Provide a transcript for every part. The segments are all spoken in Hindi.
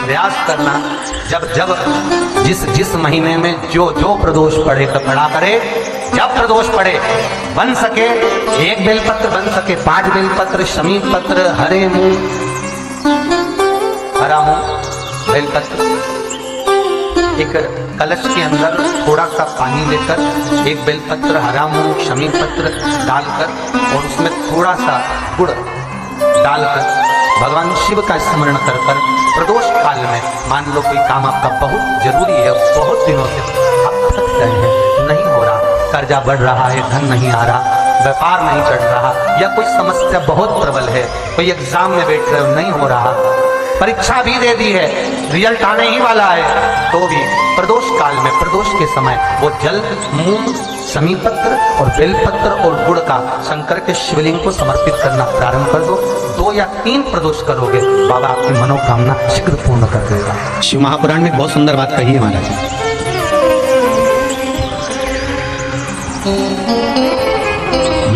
प्रयास करना। जब जब जिस महीने में जो प्रदोष पड़े तो पड़ा करे। जब प्रदोष पड़े बन सके 1 बेलपत्र, बन सके 5 बेलपत्र, शमी पत्र, हरे मूंग, हरा मूंग, बेलपत्र, एक कलश के अंदर थोड़ा सा पानी लेकर 1 बेलपत्र, हरा मूंग, शमी पत्र डालकर और उसमें थोड़ा सा गुड़ डालकर भगवान शिव का स्मरण कर कर प्रदोष काल में, मान लो कोई काम आपका बहुत जरूरी है, बहुत दिनों से आप थक गए हैं, नहीं हो रहा, कर्जा बढ़ रहा है, धन नहीं आ रहा, व्यापार नहीं चढ़ रहा, या कोई समस्या बहुत प्रबल है, कोई एग्जाम में बैठ रहे हो नहीं हो रहा, परीक्षा भी दे दी है, रिजल्ट आने ही वाला है, तो भी प्रदोष काल में, प्रदोष के समय वो जल, मूंग, शमी पत्र और बेलपत्र और गुड़ का शंकर के शिवलिंग को समर्पित करना प्रारंभ कर दो। 2 या 3 प्रदोष करोगे, बाबा आपकी मनोकामना शीघ्र पूर्ण कर देगा। शिव महापुराण में बहुत सुंदर बात कही है महाराज।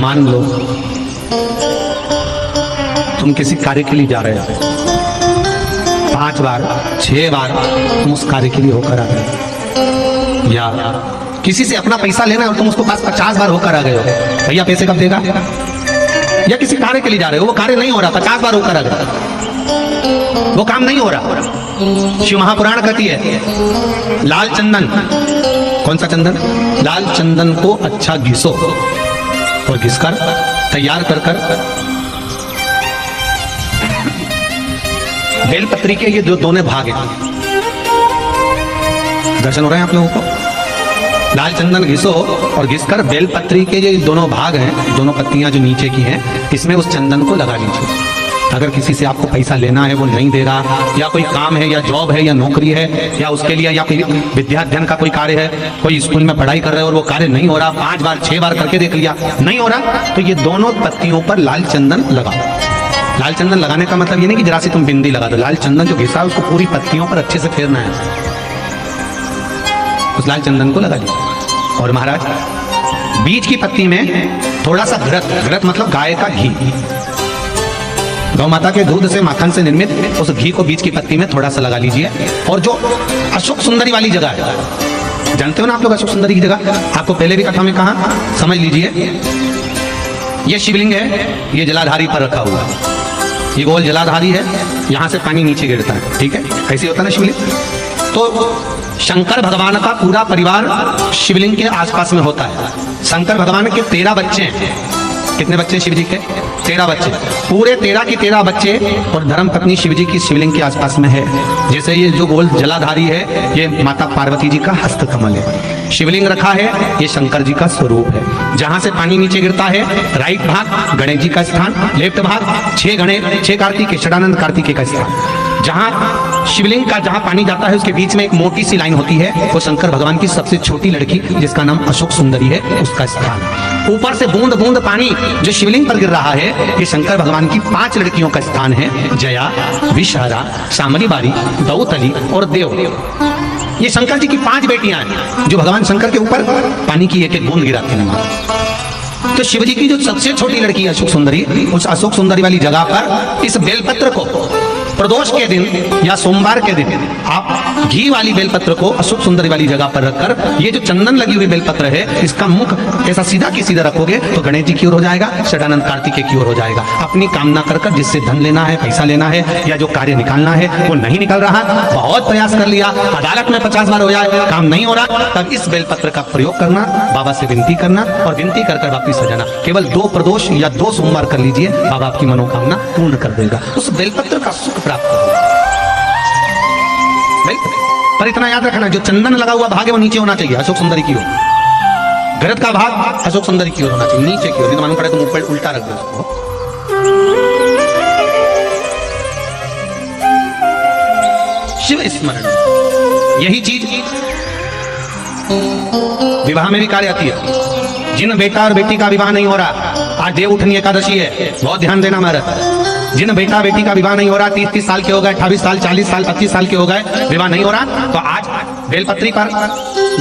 मान लो तुम किसी कार्य के लिए जा रहे हो, 5 बार 6 बार तुम उस कार्य के लिए होकर आ गए, या किसी से अपना पैसा लेना है और तुम उसको पास 50 बार होकर आ गए हो, भैया पैसे कब देगा, या किसी कार्य के लिए जा रहे हो, वो कार्य नहीं हो रहा, 50 बार होकर आ गए, वो काम नहीं हो रहा। शिव महापुराण कहती है लाल चंदन, कौन सा चंदन, लाल चंदन को अच्छा घिसो और घिसकर तैयार कर बेलपत्री के ये दोनों भाग हैं, दर्शन हो रहे हैं आप लोगों को। लाल चंदन घिसो और घिसकर बेलपत्री के ये दोनों भाग हैं, दोनों पत्तियां जो नीचे की हैं, इसमें उस चंदन को लगा लीजिए। अगर किसी से आपको पैसा लेना है, वो नहीं दे रहा, या कोई काम है, या जॉब है, या नौकरी है, या उसके लिए, या कोई विद्याध्ययन का कोई कार्य है, कोई स्कूल में पढ़ाई कर रहे हो और वो कार्य नहीं हो रहा, 5 बार 6 बार करके देख लिया, नहीं हो रहा, तो ये दोनों पत्तियों पर लाल चंदन लगाओ। लाल चंदन लगाने का मतलब ये नहीं कि जरा सी तुम बिंदी लगा दो, लाल चंदन जो घिसा उसको पूरी पत्तियों पर अच्छे से फेरना है, उस लाल चंदन को लगा लीजिए। और महाराज बीच की पत्ती में थोड़ा सा घृत मतलब गाय का घी, गौ माता के दूध से, माखन से निर्मित उस घी को बीच की पत्ती में थोड़ा सा लगा लीजिए। और जो अशोक सुंदरी वाली जगह है, जानते हो ना आप लोग अशोक सुंदरी की जगह, आपको पहले भी कथा में कहा, समझ लीजिए ये शिवलिंग है, ये जलाधारी पर रखा हुआ है, ये गोल जलाधारी है, यहाँ से पानी नीचे गिरता है, ठीक है, ऐसे होता है ना शिवलिंग। तो शंकर भगवान का पूरा परिवार शिवलिंग के आसपास में होता है। शंकर भगवान के 13 बच्चे हैं। कितने बच्चे शिव जी के? 13 बच्चे, पूरे 13 के 13 बच्चे, और धर्म पत्नी शिव जी की शिवलिंग के आसपास में है। जैसे ये जो गोल जलाधारी है, ये माता पार्वती जी का हस्त कमल है। शिवलिंग रखा है, ये शंकर जी का स्वरूप है। जहां से पानी नीचे गिरता है, राइट भाग गणेश जी का स्थान, लेफ्ट भाग 6 कार्तिक, षडानंद कार्तिकेय का स्थान। जहां शिवलिंग का जहां पानी जाता है, उसके बीच में एक मोटी सी लाइन होती है, वो शंकर भगवान की सबसे छोटी लड़की, जिसका नाम अशोक सुंदरी है, उसका स्थान। ऊपर से बूंद बूंद पानी जो शिवलिंग पर गिर रहा है, ये शंकर भगवान की 5 लड़कियों का स्थान है, जया, विषहरा, शामलीबारी, दौतली और देव। ये शंकर जी की 5 बेटियां हैं, जो भगवान शंकर के ऊपर पानी की एक एक बूंद गिराती हैं। तो शिव जी की जो सबसे छोटी लड़की है अशोक सुंदरी, उस अशोक सुंदरी वाली जगह पर इस बेलपत्र को प्रदोष के दिन या सोमवार के दिन आप घी वाली बेलपत्र को अशोक सुंदरी वाली जगह पर रखकर, ये जो चंदन लगी हुई बेलपत्र है, इसका मुख ऐसा सीधा की सीधा रखोगे तो गणेश जी की ओर हो जाएगा, षडानंद कार्तिकेय की ओर हो जाएगा। अपनी कामना कर जिससे धन लेना है, पैसा लेना है, या जो कार्य निकालना है वो नहीं निकल रहा, बहुत प्रयास कर लिया, अदालत में 50 बार हो जाए, काम नहीं हो रहा, तब इस बेलपत्र का प्रयोग करना, बाबा से विनती करना और विनती कर वापिस हो जाना। केवल 2 प्रदोष या 2 सोमवार कर लीजिए, बाबा आपकी मनोकामना पूर्ण कर देगा। उस बेलपत्र का सुख प्राप्त पर इतना याद रखना, जो चंदन लगा हुआ भाग है वो नीचे होना चाहिए, अशोक सुंदरी की ओर। घृत का भाग अशोक सुंदरी की ओर होना चाहिए, नीचे की ओर, नहीं मालूम पड़े तो ऊपर उल्टा रख दो उसको। शिव स्मरण, यही चीज विवाह में भी कार्य आती है। जिन बेटा और बेटी का विवाह नहीं हो रहा, आज देव उठनी एकादशी है, बहुत ध्यान देना महाराज। जिन बेटा बेटी का विवाह नहीं हो रहा, 30-30 साल के हो गए, 28 साल, 40 साल, 25 साल के हो गए, विवाह नहीं हो रहा, तो आज बेलपत्री पर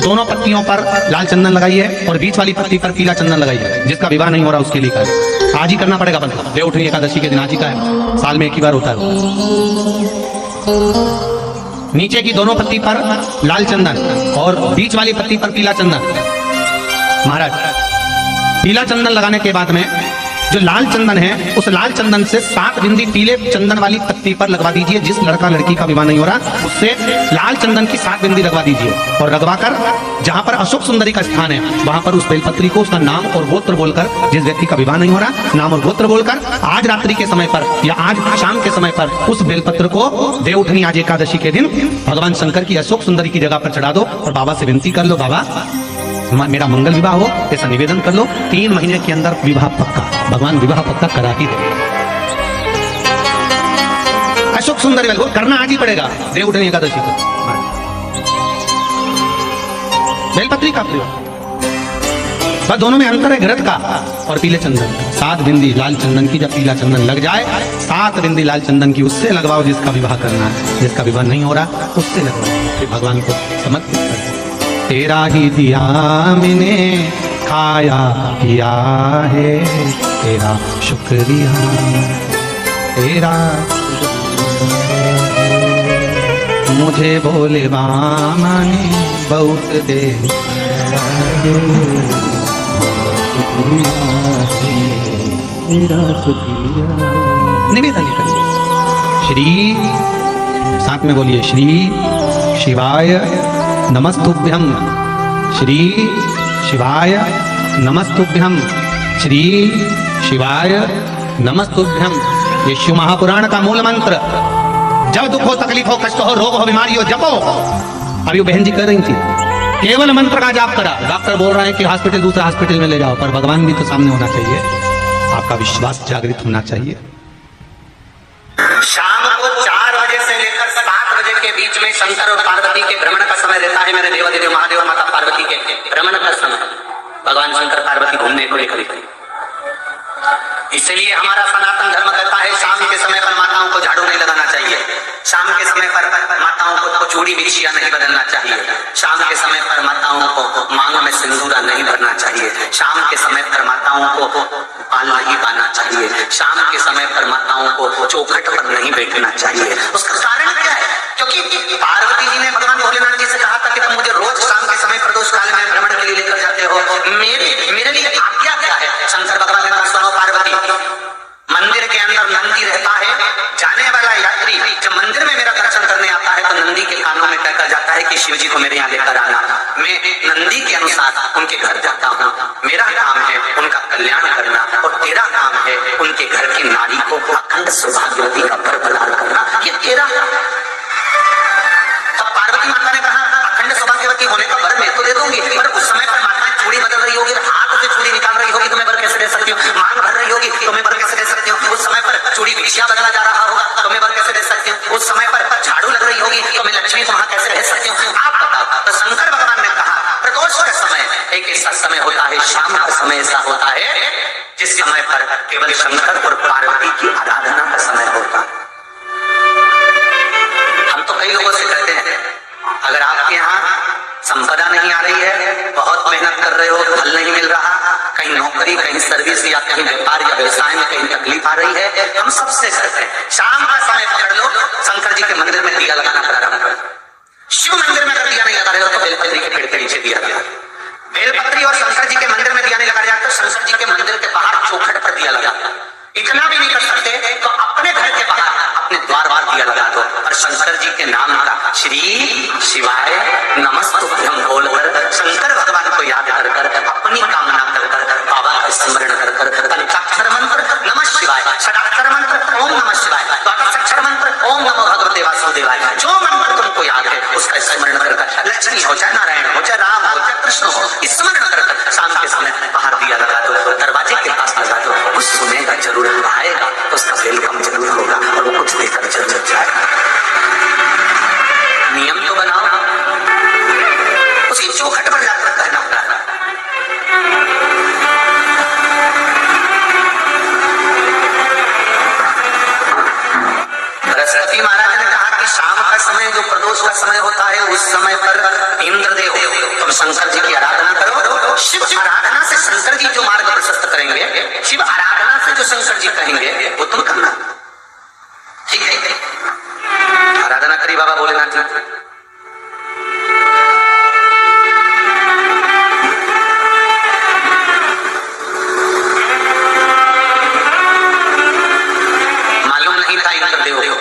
दोनों पत्तियों पर लाल चंदन लगाइए और बीच वाली पत्ती पर पीला चंदन लगाइए। जिसका विवाह नहीं हो रहा उसके लिए कार्य आज ही करना पड़ेगा। बंद देव उठनी एकादशी के दिन आज ही का है, साल में एक ही बार होता है। नीचे की दोनों पत्ती पर लाल चंदन और बीच वाली पत्ती पर पीला चंदन। महाराज, पीला चंदन लगाने के बाद में जो लाल चंदन है, उस लाल चंदन से 7 बिंदी पीले चंदन वाली पत्ती पर लगवा दीजिए। जिस लड़का लड़की का विवाह नहीं हो रहा, उससे लाल चंदन की 7 बिंदी लगवा दीजिए और लगवा कर जहां पर अशोक सुंदरी का स्थान है, वहां पर उस बेलपत्री को उसका नाम और गोत्र बोलकर, जिस व्यक्ति का विवाह नहीं हो रहा, नाम और गोत्र बोलकर आज रात्रि के समय पर या आज शाम के समय पर उस बेलपत्र को देवउठनी आज एकादशी के दिन भगवान शंकर की अशोक सुंदरी की जगह पर चढ़ा दो और बाबा से विनती कर लो, बाबा मेरा मंगल विवाह हो, ऐसा निवेदन कर लो। 3 महीने के अंदर विवाह पक्का, भगवान विवाह पक्का करा ही दे। अशोक सुंदरी वाले को करना आज ही पड़ेगा देवउठनी एकादशी को। बेलपत्री का प्रयोग, बस दोनों में अंतर है घृत का और पीले चंदन। 7 बिंदी लाल चंदन की, जब पीला चंदन लग जाए 7 बिंदी लाल चंदन की उससे लगवाओ जिसका विवाह करना है। जिसका विवाह नहीं हो रहा उससे लगवाओ, फिर भगवान को समर्पित कर दो। तेरा ही दिया मैंने खाया पिया है, तेरा शुक्रिया, तेरा मुझे बोले बाबा ने बहुत दे निवेदन करिए। श्री, साथ में बोलिए, श्री शिवाय नमस्तुभ्यम, श्री शिवाय नमस्तुभ्यम, श्री शिवाय नमस्तुभ्यम। ये शिव महापुराण का मूल मंत्र। जब दुख हो, तकलीफ हो, कष्ट हो, रोग हो, बीमारी हो, जपो। अभी वो बहन जी कर रही थी, केवल मंत्र का जाप करा। डॉक्टर बोल रहे हैं कि हॉस्पिटल, दूसरे हॉस्पिटल में ले जाओ, पर भगवान भी तो सामने होना चाहिए, आपका विश्वास जागृत होना चाहिए। शाम को 4 बजे से लेकर 7 बजे के बीच में शंकर और पार्वती के भ्रमण का समय रहता है। मेरे देवादिदेव महादेव माता पार्वती के भ्रमण का समय, भगवान शंकर पार्वती घूमने को लेकर। इसलिए हमारा सनातन धर्म कहता है शाम के समय पर माताओं को झाड़ू नहीं लगाना चाहिए, शाम के समय पर माताओं को चूड़ी बिछिया नहीं बदलना चाहिए, शाम के समय पर माताओं को मांग में सिंदूरा नहीं भरना चाहिए, शाम के समय पर माताओं को बाल नहीं बांधना चाहिए, शाम के समय पर माताओं को चौखट पर नहीं बैठना चाहिए। उसका कारण क्या है? क्योंकि पार्वती जी ने भगवान भोलेनाथ जी से कहा था कि तुम मुझे रोज शाम के समय प्रदोष काल में भ्रमण के लिए लेकर जाते हो, मेरे लिए आज्ञा क्या है? शंकर भगवान ने कहा, सुनो पार्वती, मंदिर के अंदर नंदी रहता है, जाने वाला यात्री जब मंदिर में मेरा दर्शन करने आता है तो नंदी के कानों में कहकर जाता है कि शिव जी को मेरे यहाँ लेकर आना। मैं नंदी के अनुसार उनके घर जाता हूँ। मेरा काम है उनका कल्याण करना और तेरा काम है उनके घर की नारी को अखंड सौभाग्यवती का वर प्रदान करना, ये तेरा काम। तब पार्वती माता ने कहा, अखंड सौभाग्यवती होने का वर मैं तो दे दूंगी, पर उस समय पर माता चूड़ी बदल रही होगी, हाथ से चूड़ी निकाल रही होगी तो मैं वर कैसे दे सकती हूँ? मांग भर रही होगी तो मैं वर कैसे दे सकती हूँ? उस समय पर चूड़ी बिछिया बदला जा रहा होगा तो मैं वर कैसे दे सकती हूँ? उस समय पर झाड़ू लग रही होगी तो मैं लक्ष्मी को वहां कैसे भेज सकती हूँ? आप बताओ। तो शंकर भगवान ने कहा, प्रदोष का समय एक ऐसा समय होता है, शाम का समय ऐसा होता है जिस समय पर केवल शंकर और पार्वती की आराधना का समय होता है। हम तो कई लोगों से कहते हैं, अगर आपके यहाँ संपदा नहीं आ रही है, बहुत मेहनत कर रहे हो, फल नहीं मिल रहा, कहीं नौकरी, कहीं सर्विस या कहीं व्यापार या व्यवसाय में कहीं तकलीफ आ रही है, हम सबसे कहते हैं शाम का समय पकड़ लो, शंकर जी के मंदिर में दिया लगाना प्रारंभ करो। शिव मंदिर में अगर दिया नहीं लगा रहे हो तो बेलपत्री के पेड़ के नीचे दिया लगा। बेलपत्री और शंकर जी के मंदिर में दिया नहीं लगा रहा तो शंकर जी के मंदिर के बाहर चौखट पर दिया लगा। इतना भी नहीं कर सकते तो अपने घर के बाहर अपने द्वार दिया लगा दो और शंकर जी के नाम का श्री शिवाय नमस्तुभ्यम बोलकर शंकर भगवान को याद कर अपनी कामना कर बाबा का स्मरण कर पंचाक्षर मंत्र नमः शिवाय, षडाक्षर मंत्र ओम नमः शिवाय, द्वादशाक्षर मंत्र ओम नमो भगवते वासुदेवाय, जो मंत्र तुमको याद है उसका स्मरण कर, लक्ष्मी हो चाहे नारायण हो चाहे राम हो चाहे कृष्ण हो, स्मरण कर शाम के समय बाहर दिया लगा दो, दरवाजे के पास लगा दो, कुछ सुनेगा जरूर, आएगा तो उसका वेलकम जरूर होगा और वो कुछ देकर जरूर जाएगा। नियम तो बनाओ, उसकी चौखट पर जाकर कहना पड़ा। बृहस्पति महाराज ने कहा कि शाम का समय जो प्रदोष का समय होता है उस समय पर इंद्रदेव तुम शंकर जी की आराधना करो। शिव आराधना से शंकर जी जो मार्ग प्रशस्त करेंगे, शिव आराधना से जो शंकर जी कहेंगे वो तुम करना। ठीक है, आराधना करी बाबा भोलेनाथ की। मालूम नहीं था इंद्रदेव को।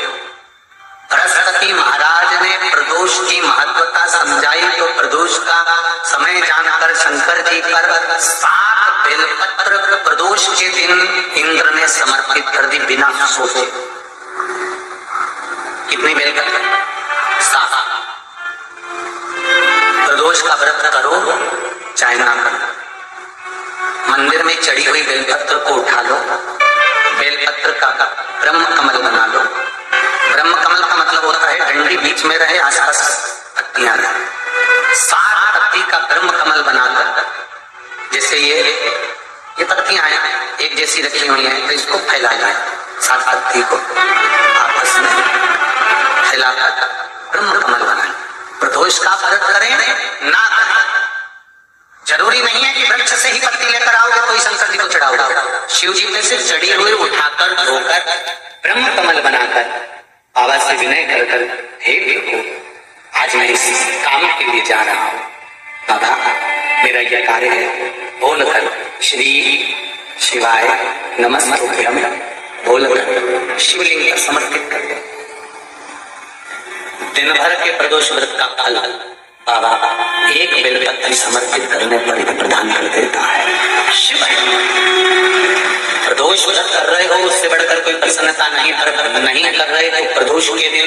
बृहस्पति महाराज ने प्रदोष की महत्वता समझाई तो प्रदोष का समय जानकर शंकर जी पर 7 बेलपत्र प्रदोष के दिन इंद्र ने समर्पित कर दी बिना सोचे। कितनी बेलपत्र? 7। प्रदोष का व्रत करो चाहे ना करो, मंदिर में चढ़ी हुई बेलपत्र को उठा लो, बेलपत्र का ब्रह्म कमल बना लो। ब्रह्म कमल का मतलब होता है डंडी बीच में रहे, आसपास पत्तियां रहे। 7 पत्ती का ब्रह्म कमल बनाकर, जैसे ये पत्तियां हैं एक जैसी रखी हुई हैं, तो इसको फैलाया 7 पत्ती को आपस में फैलाकर ब्रह्म कमल बनाए। प्रदोष का व्रत करें ना करें, जरूरी नहीं है कि वृक्ष से ही पत्ती लेकर आओगे तो ही शंकर जी को चढ़ाओगे। शिव जी पे से चढ़ी हुई उठाकर धोकर ब्रह्म कमल बनाकर बाबा से विनय कर कर, हे प्रभु आज मैं इस काम के लिए जा रहा हूँ, बाबा मेरा यह कार्य है, बोलकर श्री शिवाय नमस्तुभ्यम बोलकर शिवलिंग पर समर्पित कर दो। दिन भर के प्रदोष व्रत का फल बाबा एक बेलपत्र समर्पित करने पर प्रदान कर देता है। शिव प्रदोष व्रत कर रहे हो उससे बढ़कर कोई प्रसन्नता नहीं कर रहे हो, प्रदोष के दिन